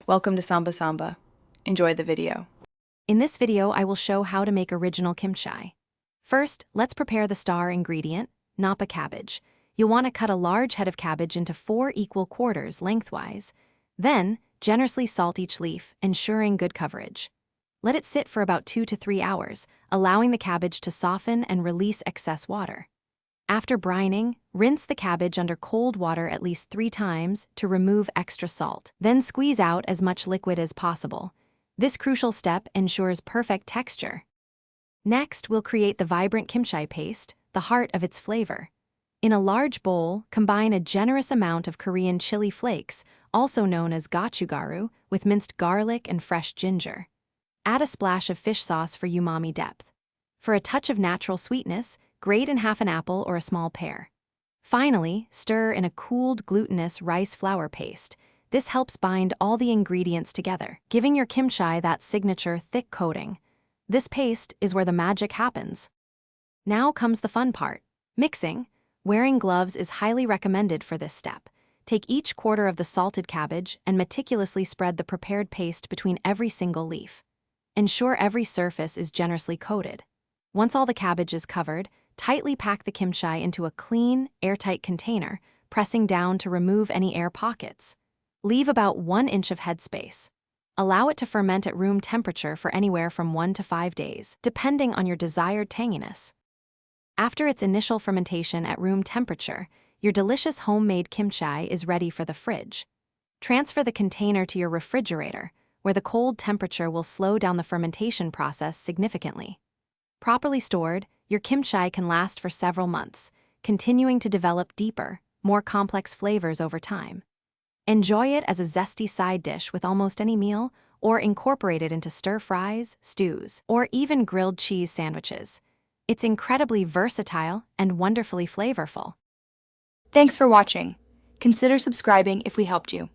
Welcome to Samba Samba. Enjoy the video. In this video, I will show how to make original kimchi. First, let's prepare the star ingredient, napa cabbage. You'll want to cut a large head of cabbage into 4 equal quarters lengthwise. Then, generously salt each leaf, ensuring good coverage. Let it sit for about 2 to 3 hours, allowing the cabbage to soften and release excess water. After brining, rinse the cabbage under cold water at least 3 times to remove extra salt. Then squeeze out as much liquid as possible. This crucial step ensures perfect texture. Next, we'll create the vibrant kimchi paste, the heart of its flavor. In a large bowl, combine a generous amount of Korean chili flakes, also known as gochugaru, with minced garlic and fresh ginger. Add a splash of fish sauce for umami depth. For a touch of natural sweetness, grate in half an apple or a small pear. Finally, stir in a cooled glutinous rice flour paste. This helps bind all the ingredients together, giving your kimchi that signature thick coating. This paste is where the magic happens. Now comes the fun part, mixing. Wearing gloves is highly recommended for this step. Take each quarter of the salted cabbage and meticulously spread the prepared paste between every single leaf. Ensure every surface is generously coated. Once all the cabbage is covered, tightly pack the kimchi into a clean, airtight container, pressing down to remove any air pockets. Leave about 1 inch of headspace. Allow it to ferment at room temperature for anywhere from 1 to 5 days, depending on your desired tanginess. After its initial fermentation at room temperature, your delicious homemade kimchi is ready for the fridge. Transfer the container to your refrigerator, where the cold temperature will slow down the fermentation process significantly. Properly stored, your kimchi can last for several months, continuing to develop deeper, more complex flavors over time. Enjoy it as a zesty side dish with almost any meal, or incorporate it into stir-fries, stews, or even grilled cheese sandwiches. It's incredibly versatile and wonderfully flavorful. Thanks for watching. Consider subscribing if we helped you.